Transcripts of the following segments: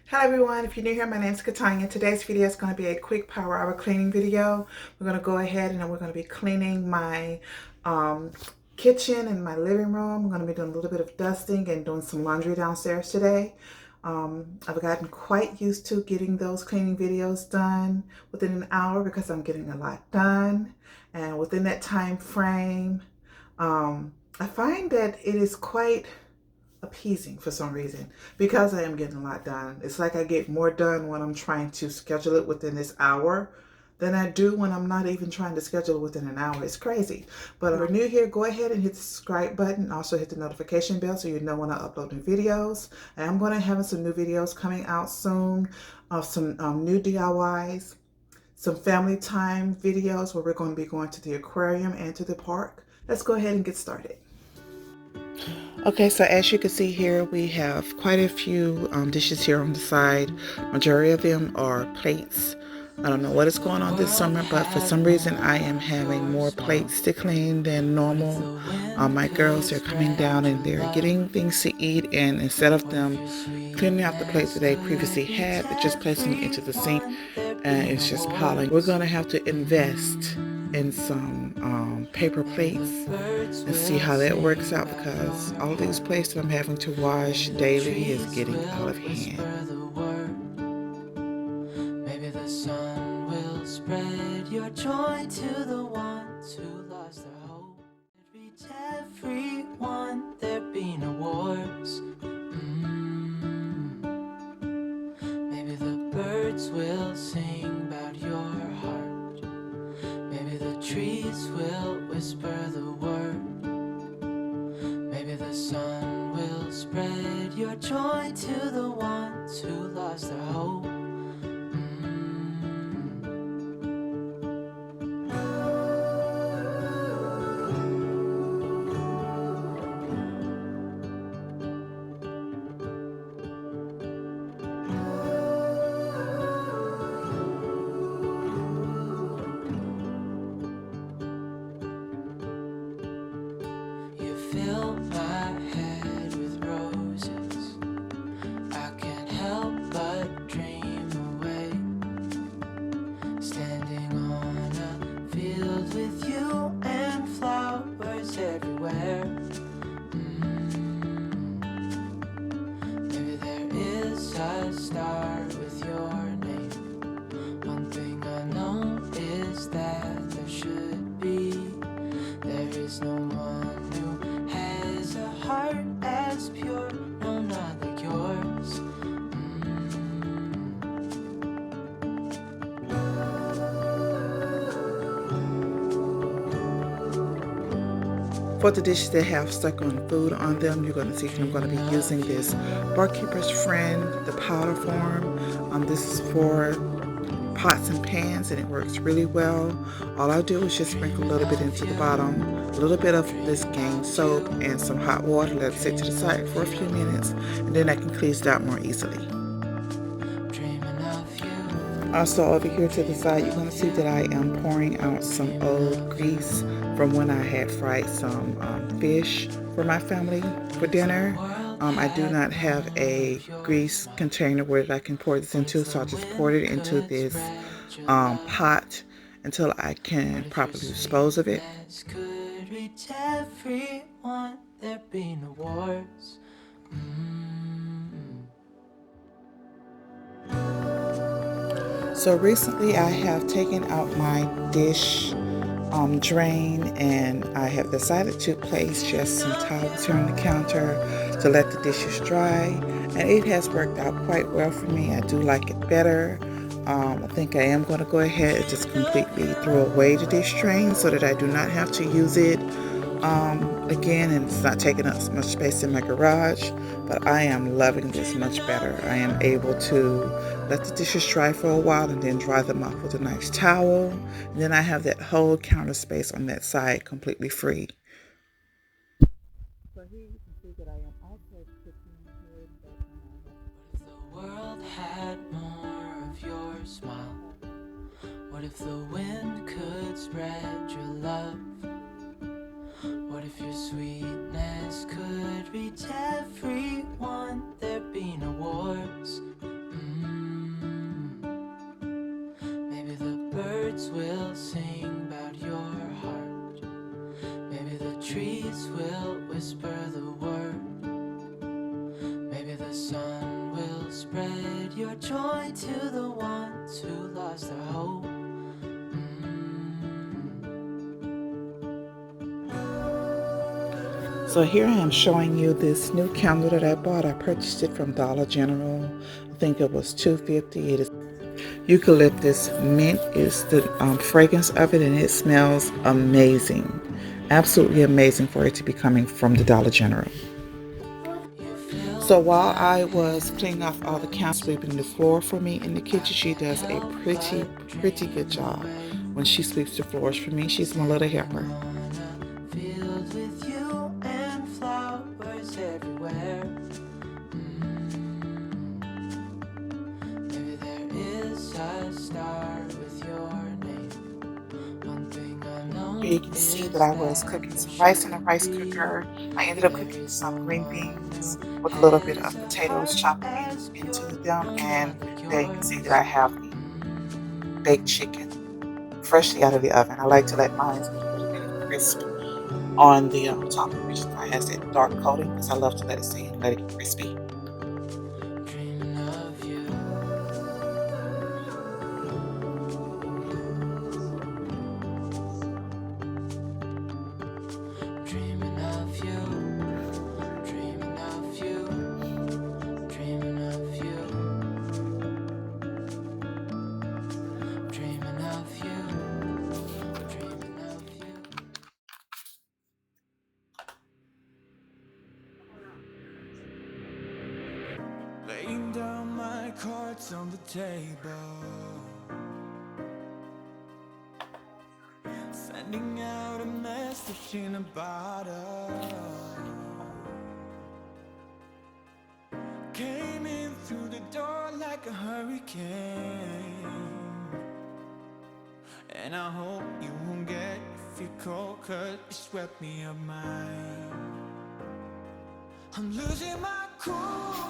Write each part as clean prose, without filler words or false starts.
Hello everyone, if you're new here, my name is Katanya. Today's video is going to be a quick power hour cleaning video. We're going to go ahead and we're going to be cleaning my kitchen and my living room. I'm going to be doing a little bit of dusting and doing some laundry downstairs today. I've gotten quite used to getting those cleaning videos done within an hour because I'm getting a lot done. And within that time frame, I find that it is quite appeasing for some reason because I am getting a lot done. It's like I get more done when I'm trying to schedule it within this hour than I do when I'm not even trying to schedule it within an hour. It's crazy. But if you're new here, go ahead and hit the subscribe button. Also hit the notification bell so you know when I upload new videos. And I'm going to have some new videos coming out soon of some new DIYs, some family time videos where we're going to be going to the aquarium and to the park. Let's go ahead and get started. Okay, so as you can see here, we have quite a few dishes here on the side. Majority of them are plates. I don't know what is going on this summer, but for some reason I am having more plates to clean than normal. My girls are coming down and they're getting things to eat, and instead of them cleaning out the plates that they previously had, they're just placing them into the sink and it's just piling. We're going to have to invest in some paper plates and see how that works out, because all these plates that I'm having to wash daily is getting out of hand. Maybe the sun will spread your joy to the ones who lost their hope. Reach everyone, there be no wars. Maybe the birds will sing about your heart. Maybe the trees will whisper the word. Maybe the sun will spread your joy to the ones who lost their hope. Fill my head with roses. I can't help but dream away. Standing on a field with you and flowers everywhere. Maybe there is a star with your name. One thing I know is that there should be. There is no one who has a heart as pure, no, not like yours. For the dishes that have stuck on food on them, you're going to see I'm going to be using this Barkeeper's Friend, the powder form. This is for pots and pans, and it works really well. All I do is just sprinkle a little bit into the bottom, a little bit of this Gain soap and some hot water, let it sit to the side for a few minutes, and then I can cleanse it out more easily. Also over here to the side, you're going to see that I am pouring out some old grease from when I had fried some fish for my family for dinner. I do not have a grease container where I can pour this into, so I just poured it into this pot until I can properly dispose of it. So recently I have taken out my dish drain, and I have decided to place just some towels here on the counter to let the dishes dry, and it has worked out quite well for me. I do like it better. I think I am going to go ahead and just completely throw away the dish drain so that I do not have to use it again, and it's not taking up so much space in my garage. But I am loving this much better. I am able to let the dishes dry for a while and then dry them off with a nice towel, and then I have that whole counter space on that side completely free. So here you can see that I am also cooking here in the background. What if the world had more of your smile? What if the wind could spread your love? What if your sweetness could reach everyone? There'd be no wars. trees will whisper the word. Maybe the sun will spread your joy to the ones who lost their hope. So here I am showing you this new candle that I bought. I purchased it from Dollar General. I think it was $2.50. It is eucalyptus mint is the fragrance of it, and it smells amazing. Absolutely amazing for it to be coming from the Dollar General. So while I was cleaning off all the counters, sweeping the floor for me in the kitchen, she does a pretty good job when she sweeps the floors for me. She's my little helper. Filled with you and flowers everywhere. Maybe there is a star with your name. One thing I know. Here you can see that I was cooking some rice in a rice cooker. I ended up cooking some green beans with a little bit of potatoes chopped into them, and there you can see that I have the baked chicken freshly out of the oven. I like to let mine get a little bit of crisp on the top. The reason why it has that dark coating because I love to let it stay and let it get crispy. Dreaming of you. Dreaming of you. Dreaming of you. Dreaming of you. Dreaming of you. Dreaming of you. Laying down my cards on the table, sending out a message in a bottle. Came in through the door like a hurricane, and I hope you won't get fickle, 'cause you swept me of mine. I'm losing my cool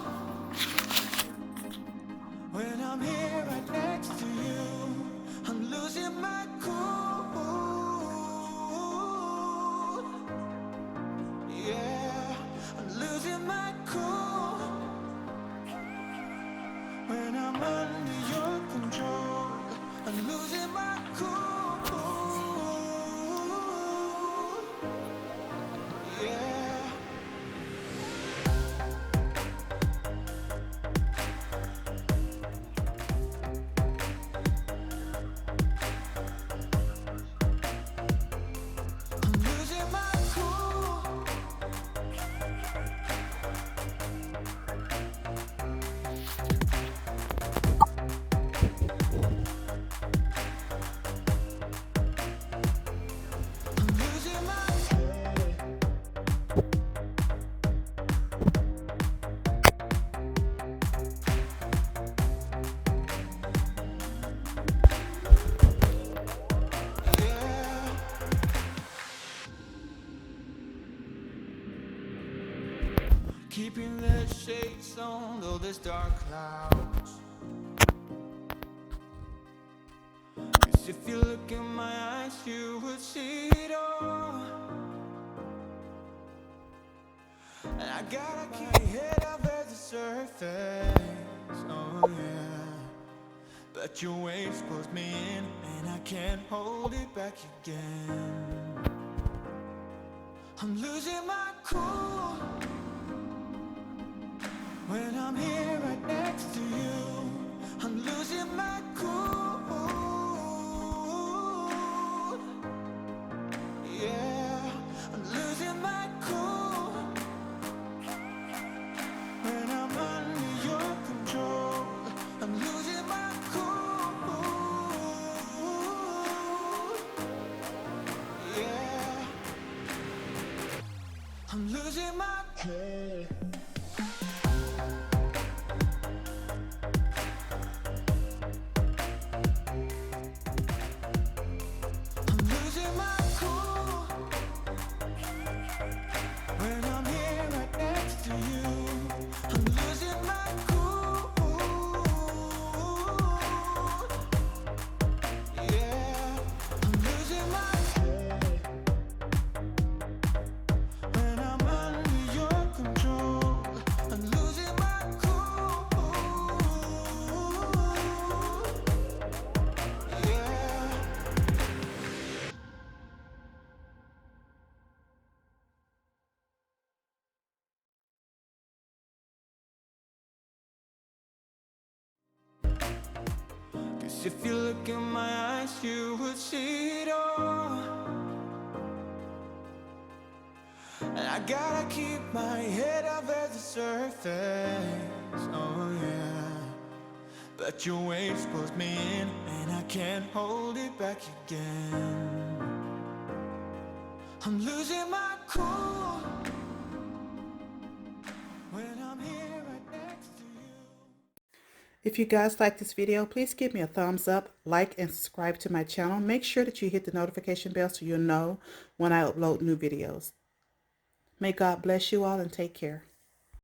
when I'm here right next to you. I'm losing my cool. Yeah, I'm losing my cool when I'm under your control. I'm losing my cool. Yeah. Keeping the shades on, though there's dark clouds. 'Cause if you look in my eyes, you would see it all. And I gotta keep my head above the surface, oh yeah. But your waves pulls me in, and I can't hold it back again. I'm losing my cool when I'm here right next to you. I'm losing my cool. Yeah, I'm losing my cool when I'm under your control. I'm losing my cool. Yeah, I'm losing my cool. 'Cause if you look in my eyes, you would see it all. And I gotta keep my head above the surface, oh yeah. But your waves pulls me in, and I can't hold it back again. I'm losing my cool when I'm here right next to you. If you guys like this video, please give me a thumbs up, like, and subscribe to my channel. Make sure that you hit the notification bell so you'll know when I upload new videos. May God bless you all and take care.